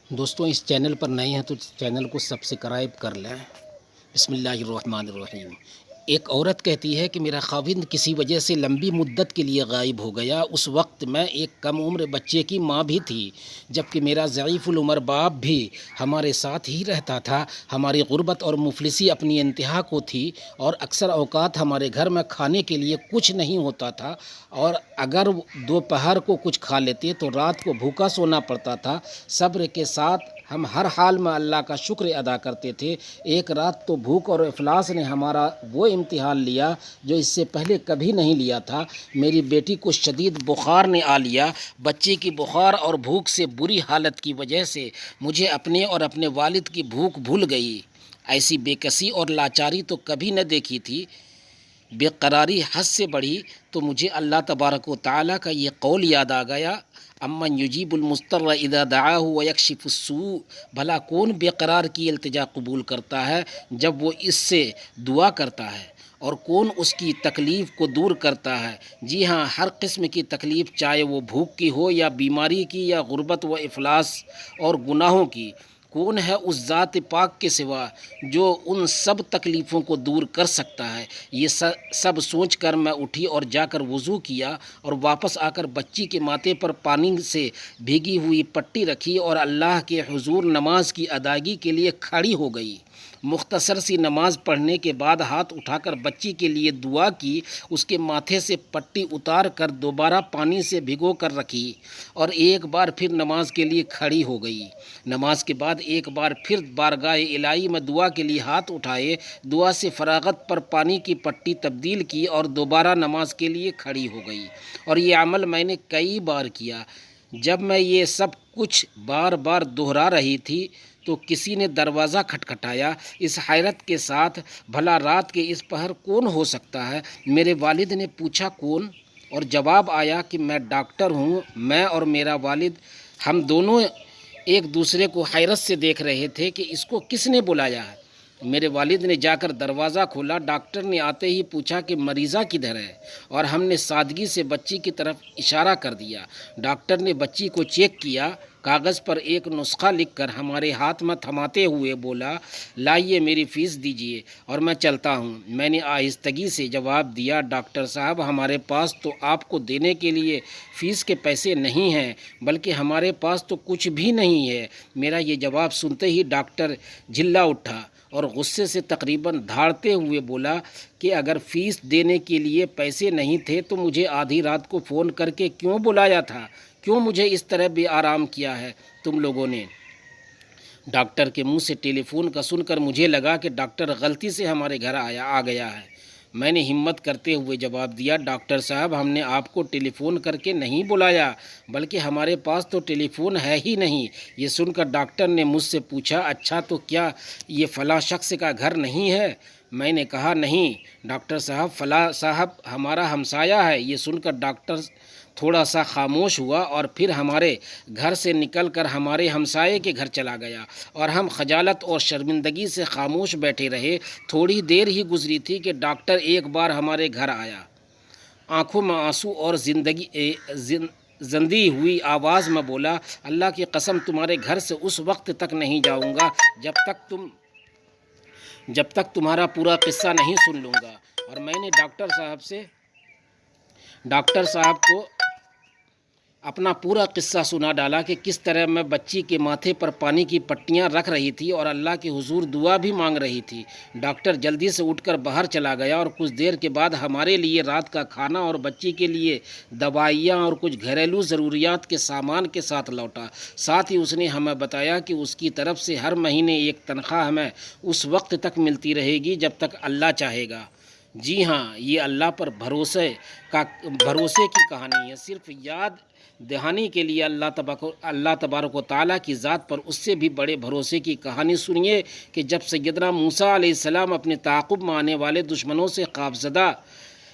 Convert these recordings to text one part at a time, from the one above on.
دوستوں اس چینل پر نئے ہیں تو چینل کو سبسکرائب کر لیں۔ بسم اللہ الرحمن الرحیم۔ ایک عورت کہتی ہے کہ میرا خاوند کسی وجہ سے لمبی مدت کے لیے غائب ہو گیا۔ اس وقت میں ایک کم عمر بچے کی ماں بھی تھی، جبکہ میرا ضعیف العمر باپ بھی ہمارے ساتھ ہی رہتا تھا۔ ہماری غربت اور مفلسی اپنی انتہا کو تھی اور اکثر اوقات ہمارے گھر میں کھانے کے لیے کچھ نہیں ہوتا تھا، اور اگر دوپہر کو کچھ کھا لیتے تو رات کو بھوکا سونا پڑتا تھا۔ صبر کے ساتھ ہم ہر حال میں اللہ کا شکر ادا کرتے تھے۔ ایک رات تو بھوک اور افلاس نے ہمارا وہ امتحان لیا جو اس سے پہلے کبھی نہیں لیا تھا۔ میری بیٹی کو شدید بخار نے آ لیا۔ بچے کی بخار اور بھوک سے بری حالت کی وجہ سے مجھے اپنے اور اپنے والد کی بھوک بھول گئی۔ ایسی بے کسی اور لاچاری تو کبھی نہ دیکھی تھی۔ بے قراری حد سے بڑھی تو مجھے اللہ تبارک و تعالیٰ کا یہ قول یاد آ گیا، امن یجیب المضطر اذا دعاہ ویکشف السوء۔ بھلا کون بے قرار کی التجا قبول کرتا ہے جب وہ اس سے دعا کرتا ہے، اور کون اس کی تکلیف کو دور کرتا ہے؟ جی ہاں، ہر قسم کی تکلیف، چاہے وہ بھوک کی ہو یا بیماری کی یا غربت و افلاس اور گناہوں کی۔ کون ہے اس ذات پاک کے سوا جو ان سب تکلیفوں کو دور کر سکتا ہے؟ یہ سب سوچ کر میں اٹھی اور جا کر وضو کیا، اور واپس آ کر بچی کے ماتھے پر پانی سے بھیگی ہوئی پٹی رکھی اور اللہ کے حضور نماز کی ادائیگی کے لیے کھڑی ہو گئی۔ مختصر سی نماز پڑھنے کے بعد ہاتھ اٹھا کر بچی کے لیے دعا کی، اس کے ماتھے سے پٹی اتار کر دوبارہ پانی سے بھگو کر رکھی، اور ایک بار پھر نماز کے لیے کھڑی ہو گئی۔ نماز کے بعد ایک بار پھر بارگاہ الہی میں دعا کے لیے ہاتھ اٹھائے، دعا سے فراغت پر پانی کی پٹی تبدیل کی اور دوبارہ نماز کے لیے کھڑی ہو گئی۔ اور یہ عمل میں نے کئی بار کیا۔ جب میں یہ سب کچھ بار بار دہرا رہی تھی تو کسی نے دروازہ کھٹکھٹایا، اس حیرت کے ساتھ، بھلا رات کے اس پہر کون ہو سکتا ہے؟ میرے والد نے پوچھا، کون؟ اور جواب آیا کہ میں ڈاکٹر ہوں۔ میں اور میرا والد، ہم دونوں ایک دوسرے کو حیرت سے دیکھ رہے تھے کہ اس کو کس نے بلایا ہے۔ میرے والد نے جا کر دروازہ کھولا۔ ڈاکٹر نے آتے ہی پوچھا کہ مریضہ کدھر ہے، اور ہم نے سادگی سے بچی کی طرف اشارہ کر دیا۔ ڈاکٹر نے بچی کو چیک کیا، کاغذ پر ایک نسخہ لکھ کر ہمارے ہاتھ میں تھماتے ہوئے بولا، لائیے میری فیس دیجیے اور میں چلتا ہوں۔ میں نے آہستگی سے جواب دیا، ڈاکٹر صاحب، ہمارے پاس تو آپ کو دینے کے لیے فیس کے پیسے نہیں ہیں، بلکہ ہمارے پاس تو کچھ بھی نہیں ہے۔ میرا یہ جواب سنتے ہی ڈاکٹر جھلا اٹھا اور غصے سے تقریباً دھاڑتے ہوئے بولا کہ اگر فیس دینے کے لیے پیسے نہیں تھے تو مجھے آدھی رات کو فون کر کے کیوں بلایا تھا؟ کیوں مجھے اس طرح بے آرام کیا ہے تم لوگوں نے؟ ڈاکٹر کے منہ سے ٹیلی فون کا سن کر مجھے لگا کہ ڈاکٹر غلطی سے ہمارے گھر آ گیا ہے۔ میں نے ہمت کرتے ہوئے جواب دیا، ڈاکٹر صاحب، ہم نے آپ کو ٹیلی فون کر کے نہیں بلایا، بلکہ ہمارے پاس تو ٹیلی فون ہے ہی نہیں۔ یہ سن کر ڈاکٹر نے مجھ سے پوچھا، اچھا تو کیا یہ فلاں شخص کا گھر نہیں ہے؟ میں نے کہا، نہیں ڈاکٹر صاحب، فلاں صاحب ہمارا ہمسایہ ہے۔ یہ سن کر ڈاکٹر تھوڑا سا خاموش ہوا اور پھر ہمارے گھر سے نکل کر ہمارے ہمسائے کے گھر چلا گیا، اور ہم خجالت اور شرمندگی سے خاموش بیٹھے رہے۔ تھوڑی دیر ہی گزری تھی کہ ڈاکٹر ایک بار ہمارے گھر آیا۔ آنکھوں میں آنسو اور زندی ہوئی آواز میں بولا، اللہ کی قسم تمہارے گھر سے اس وقت تک نہیں جاؤں گا جب تک تمہارا پورا قصہ نہیں سن لوں گا۔ اور میں نے ڈاکٹر صاحب کو اپنا پورا قصہ سنا ڈالا کہ کس طرح میں بچی کے ماتھے پر پانی کی پٹیاں رکھ رہی تھی اور اللہ کے حضور دعا بھی مانگ رہی تھی۔ ڈاکٹر جلدی سے اٹھ کر باہر چلا گیا اور کچھ دیر کے بعد ہمارے لیے رات کا کھانا اور بچی کے لیے دوائیاں اور کچھ گھریلو ضروریات کے سامان کے ساتھ لوٹا۔ ساتھ ہی اس نے ہمیں بتایا کہ اس کی طرف سے ہر مہینے ایک تنخواہ ہمیں اس وقت تک ملتی رہے گی جب تک اللہ چاہے گا۔ جی ہاں، یہ اللہ پر بھروسے کی کہانی ہے۔ صرف یاد دہانی کے لیے اللہ تبارک و تعالیٰ کی ذات پر اس سے بھی بڑے بھروسے کی کہانی سنیے کہ جب سیدنا موسیٰ علیہ السلام اپنے تعاقب میں آنے والے دشمنوں سے خوفزدہ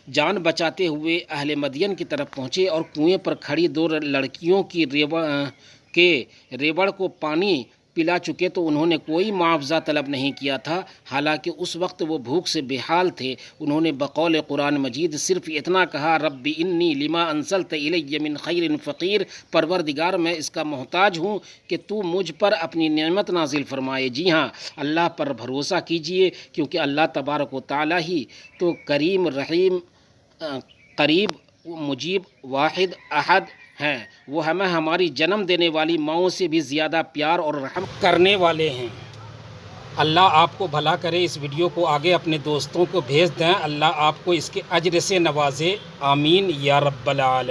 جان بچاتے ہوئے اہل مدین کی طرف پہنچے اور کنویں پر کھڑی دو لڑکیوں کی ریوڑ کو پانی پلا چکے تو انہوں نے کوئی معاوضہ طلب نہیں کیا تھا، حالانکہ اس وقت وہ بھوک سے بے حال تھے۔ انہوں نے بقول قرآن مجید صرف اتنا کہا، رب انی لما انزلت الی من خیر فقیر، پروردگار میں اس کا محتاج ہوں کہ تو مجھ پر اپنی نعمت نازل فرمائے۔ جی ہاں، اللہ پر بھروسہ کیجئے، کیونکہ اللہ تبارک و تعالی ہی تو کریم رحیم قریب مجیب واحد احد ہیں۔ وہ ہمیں ہماری جنم دینے والی ماؤں سے بھی زیادہ پیار اور رحم کرنے والے ہیں۔ اللہ آپ کو بھلا کرے، اس ویڈیو کو آگے اپنے دوستوں کو بھیج دیں، اللہ آپ کو اس کے اجر سے نوازے، آمین یا رب العالمین۔